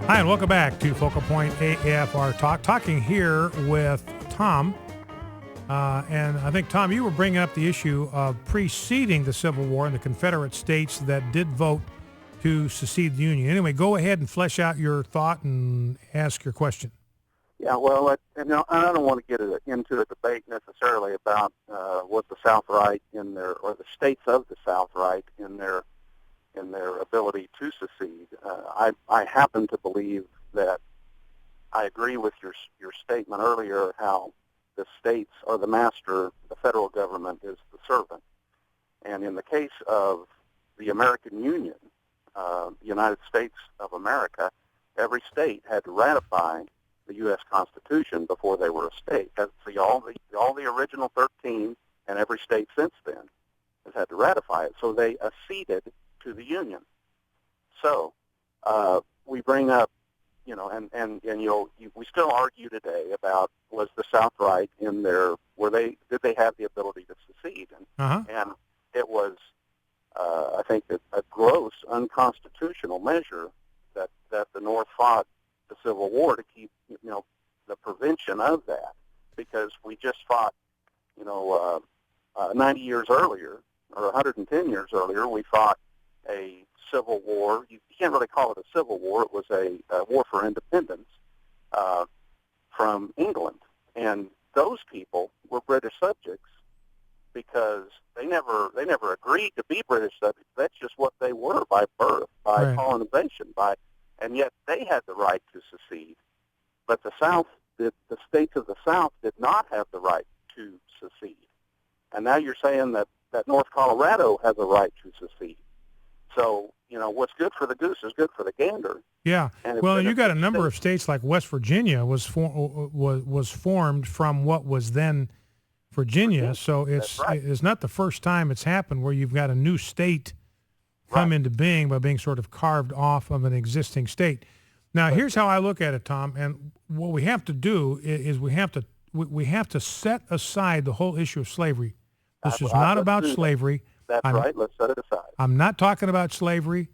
Hi, and welcome back to Focal Point AFR Talk. Talking here with Tom. And I think, Tom, you were bringing up the issue of preceding the Civil War in the Confederate states that did vote to secede the Union. Anyway, go ahead and flesh out your thought and ask your question. Yeah, well, I don't want to get into a debate necessarily about what the South right in their, or the states of the South right in their ability to secede. I happen to believe that I agree with your statement earlier how the states are the master, the federal government is the servant. And in the case of the American Union, the United States of America, every state had to ratify the U.S. Constitution before they were a state. All the original 13 and every state since then has had to ratify it. So they acceded to the Union. So we bring up, we still argue today about was the South right in their, did they have the ability to secede? And it was, I think, a gross unconstitutional measure that the North fought the Civil War to keep, the prevention of that, because we just fought, 90 years earlier, or 110 years earlier, we fought a civil war. You can't really call it a civil war. It was a war for independence from England. And those people were British subjects because they never agreed to be British subjects. That's just what they were by birth, by colonization, and yet they had the right to secede. But the states of the South did not have the right to secede. And now you're saying that North Colorado has a right to secede. So, what's good for the goose is good for the gander. Yeah. Well, you got a number of states like West Virginia was formed from what was then Virginia. So it's not the first time it's happened where you've got a new state come into being by being sort of carved off of an existing state. Now, here's how I look at it, Tom. And what we have to do is we have to set aside the whole issue of slavery. This is not about slavery. That's right. Let's set it aside. I'm not talking about slavery.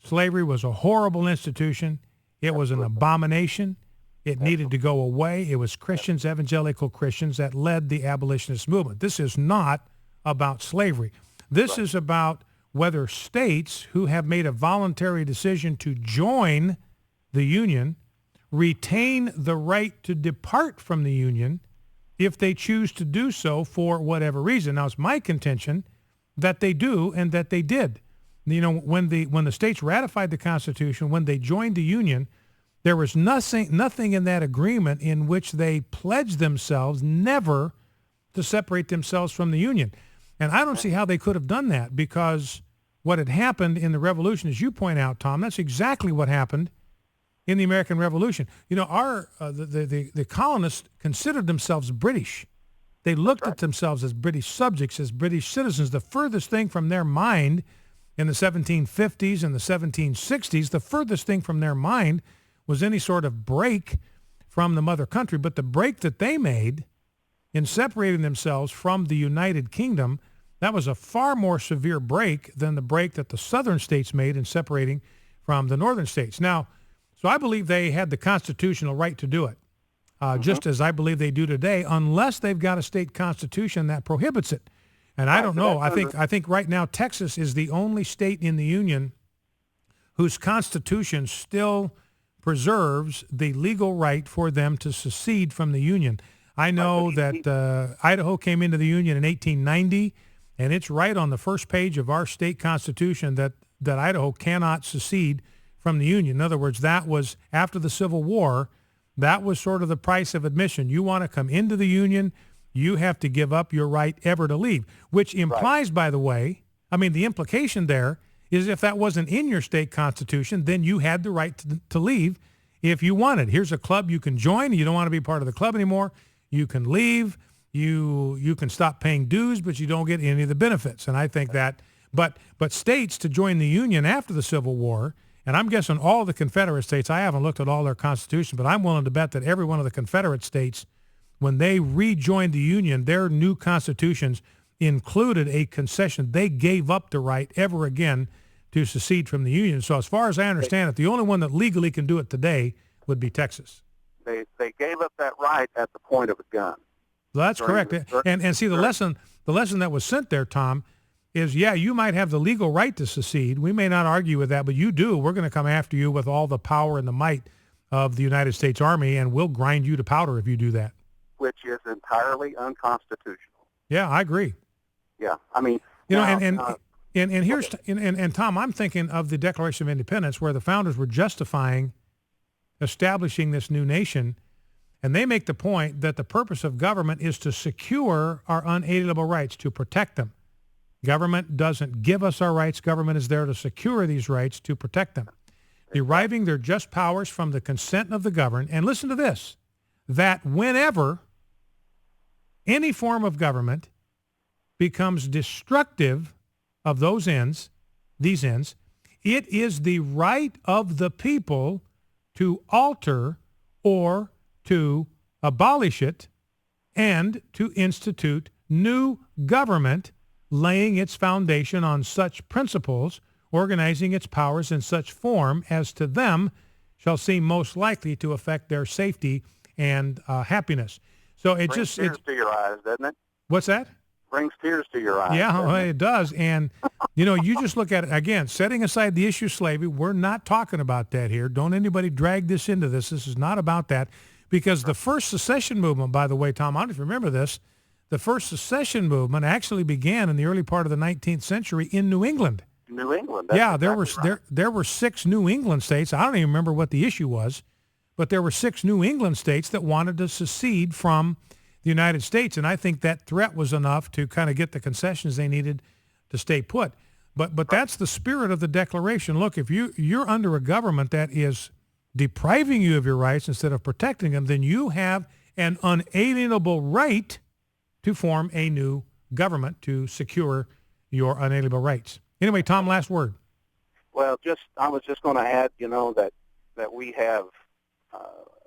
Slavery was a horrible institution. It was an abomination. It needed to go away. It was Christians, evangelical Christians, that led the abolitionist movement. This is not about slavery. This is about whether states who have made a voluntary decision to join the Union retain the right to depart from the Union if they choose to do so for whatever reason. Now, it's my contention that they do and that they did. When the states ratified the Constitution, when they joined the Union, there was nothing in that agreement in which they pledged themselves never to separate themselves from the Union. And I don't see how they could have done that, because what had happened in the Revolution, as you point out, Tom, that's exactly what happened in the American Revolution. The colonists considered themselves British. They looked at themselves as British subjects, as British citizens. The furthest thing from their mind in the 1750s and the 1760s, the furthest thing from their mind was any sort of break from the mother country. But the break that they made in separating themselves from the United Kingdom, that was a far more severe break than the break that the southern states made in separating from the northern states. Now, so I believe they had the constitutional right to do it. Just as I believe they do today, unless they've got a state constitution that prohibits it. And I don't know. I think right now Texas is the only state in the Union whose constitution still preserves the legal right for them to secede from the Union. I know that Idaho came into the Union in 1890, and it's right on the first page of our state constitution that Idaho cannot secede from the Union. In other words, that was after the Civil War. That was sort of the price of admission. You want to come into the Union, you have to give up your right ever to leave, which implies, by the way, the implication there is if that wasn't in your state constitution, then you had the right to leave if you wanted. Here's a club you can join. You don't want to be part of the club anymore. You can leave. You can stop paying dues, but you don't get any of the benefits. And I think that, but states to join the Union after the Civil War, and I'm guessing all the Confederate states, I haven't looked at all their constitutions, but I'm willing to bet that every one of the Confederate states, when they rejoined the Union, their new constitutions included a concession. They gave up the right ever again to secede from the Union. So as far as I understand it, the only one that legally can do it today would be Texas. They gave up that right at the point of a gun. Well, that's correct. And see, the lesson that was sent there, Tom, is, yeah, you might have the legal right to secede. We may not argue with that, but you do. We're going to come after you with all the power and the might of the United States Army, and we'll grind you to powder if you do that. Which is entirely unconstitutional. Yeah, I agree. Yeah, I mean, and here's and Tom, I'm thinking of the Declaration of Independence, where the founders were justifying establishing this new nation, and they make the point that the purpose of government is to secure our unalienable rights, to protect them. Government doesn't give us our rights. Government is there to secure these rights, to protect them, deriving their just powers from the consent of the governed. And listen to this, that whenever any form of government becomes destructive of these ends, it is the right of the people to alter or to abolish it and to institute new government, laying its foundation on such principles, organizing its powers in such form as to them shall seem most likely to affect their safety and happiness. So it brings tears to your eyes, doesn't it? What's that? Brings tears to your eyes. Yeah, well, it does. And, you just look at it, again, setting aside the issue of slavery, we're not talking about that here. Don't anybody drag this into this. This is not about that. Because the first secession movement, by the way, Tom, I don't know if you remember this, the first secession movement actually began in the early part of the 19th century in New England. New England. Yeah, there were 6 New England states. I don't even remember what the issue was, but there were 6 New England states that wanted to secede from the United States, and I think that threat was enough to kind of get the concessions they needed to stay put. But that's the spirit of the Declaration. Look, if you're under a government that is depriving you of your rights instead of protecting them, then you have an unalienable right to form a new government to secure your unalienable rights. Anyway, Tom, last word. Well, I was just going to add, that we have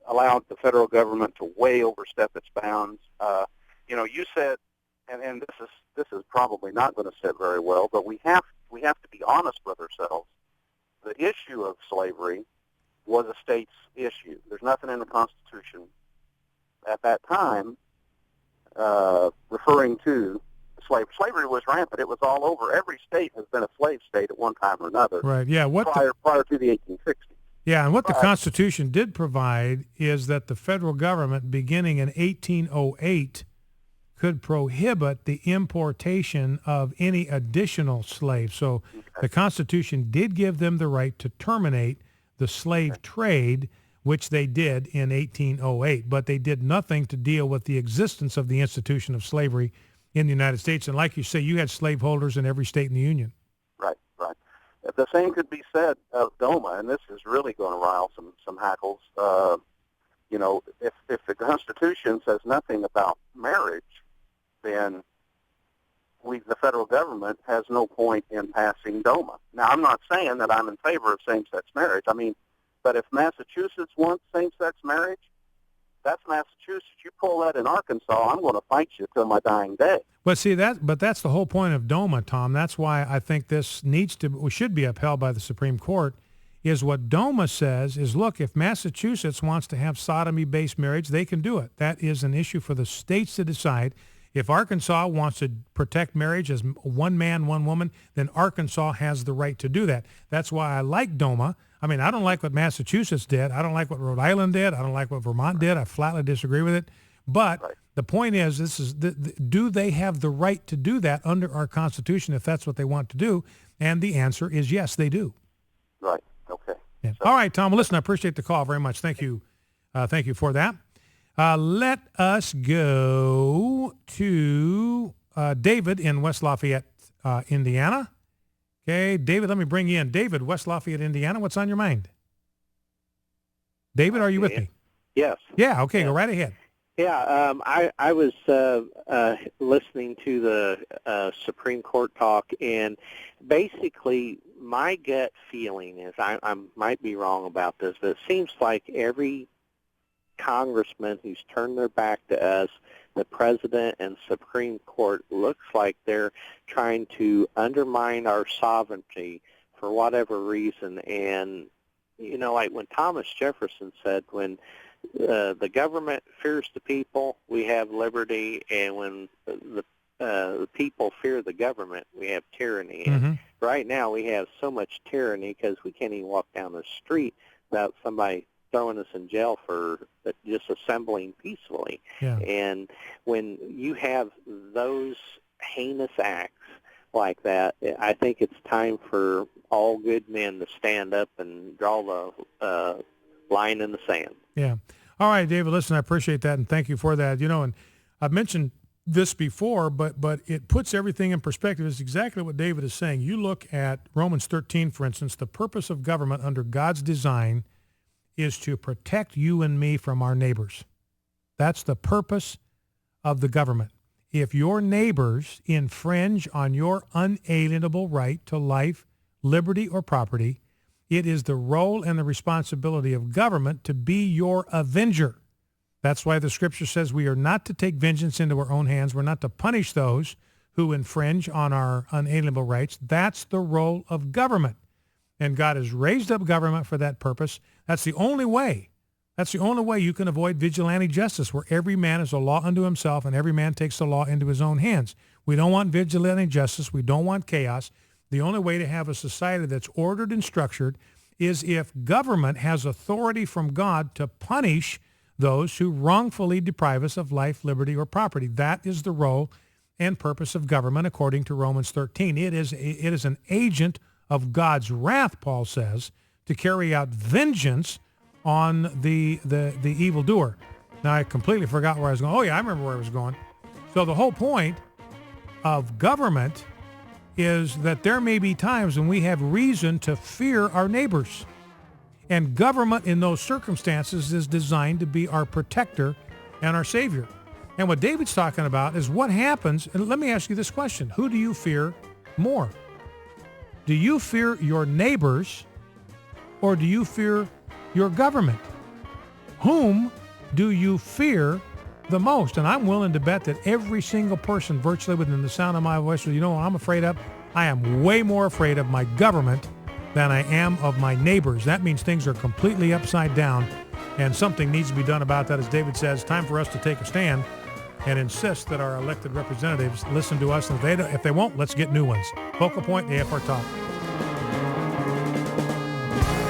allowed the federal government to way overstep its bounds. You said, and this is probably not going to sit very well, but we have to be honest with ourselves. The issue of slavery was a state's issue. There's nothing in the Constitution at that time referring to slavery. Slavery was rampant. It was all over. Every state has been a slave state at one time or another. Right. Yeah. Prior to the 1860s. Yeah, and what the Constitution did provide is that the federal government, beginning in 1808, could prohibit the importation of any additional slaves. So the Constitution did give them the right to terminate the slave trade, which they did in 1808, but they did nothing to deal with the existence of the institution of slavery in the United States. And like you say, you had slaveholders in every state in the Union. Right. The same could be said of DOMA, and this is really going to rile some hackles. If the Constitution says nothing about marriage, then the federal government has no point in passing DOMA. Now, I'm not saying that I'm in favor of same-sex marriage. But if Massachusetts wants same-sex marriage, that's Massachusetts. You pull that in Arkansas, I'm going to fight you till my dying day. But see but that's the whole point of DOMA, Tom. That's why I think this should be upheld by the Supreme Court. Is what DOMA says is, look, if Massachusetts wants to have sodomy-based marriage, they can do it. That is an issue for the states to decide. If Arkansas wants to protect marriage as one man, one woman, then Arkansas has the right to do that. That's why I like DOMA. I don't like what Massachusetts did. I don't like what Rhode Island did. I don't like what Vermont did. I flatly disagree with it. But the point is, do they have the right to do that under our Constitution if that's what they want to do? And the answer is yes, they do. Right. Okay. Yeah. All right, Tom. Well, listen, I appreciate the call very much. Thank you. Thank you for that. Let us go to David in West Lafayette, Indiana. Okay, David, let me bring you in. David, West Lafayette, Indiana. What's on your mind? David, are you with me? Yes. Yeah, okay, go right ahead. Yeah, I was listening to the Supreme Court talk, and basically my gut feeling is, I might be wrong about this, but it seems like every congressman who's turned their back to us, the president and Supreme Court, looks like they're trying to undermine our sovereignty for whatever reason. And, like when Thomas Jefferson said, when the government fears the people, we have liberty, and when the people fear the government, we have tyranny. And right now we have so much tyranny because we can't even walk down the street without somebody throwing us in jail for just assembling peacefully. Yeah. And when you have those heinous acts like that, I think it's time for all good men to stand up and draw the line in the sand. Yeah. All right, David, listen, I appreciate that, and thank you for that. And I've mentioned this before, but it puts everything in perspective. It's exactly what David is saying. You look at Romans 13, for instance, the purpose of government under God's design is to protect you and me from our neighbors. That's the purpose of the government. If your neighbors infringe on your unalienable right to life, liberty, or property, it is the role and the responsibility of government to be your avenger. That's why the scripture says we are not to take vengeance into our own hands. We're not to punish those who infringe on our unalienable rights. That's the role of government. And God has raised up government for that purpose. That's the only way. That's the only way you can avoid vigilante justice, where every man is a law unto himself and every man takes the law into his own hands. We don't want vigilante justice. We don't want chaos. The only way to have a society that's ordered and structured is if government has authority from God to punish those who wrongfully deprive us of life, liberty, or property. That is the role and purpose of government according to Romans 13. It is an agent of God's wrath, Paul says, to carry out vengeance on the evildoer. Now, I completely forgot where I was going. Oh, yeah, I remember where I was going. So the whole point of government is that there may be times when we have reason to fear our neighbors. And government in those circumstances is designed to be our protector and our savior. And what David's talking about is what happens, and let me ask you this question. Who do you fear more? Do you fear your neighbors, or do you fear your government? Whom do you fear the most? And I'm willing to bet that every single person virtually within the sound of my voice, what I'm afraid of? I am way more afraid of my government than I am of my neighbors. That means things are completely upside down, and something needs to be done about that. As David says, time for us to take a stand and insist that our elected representatives listen to us. And if they won't, let's get new ones. Focal Point, AFR Talk.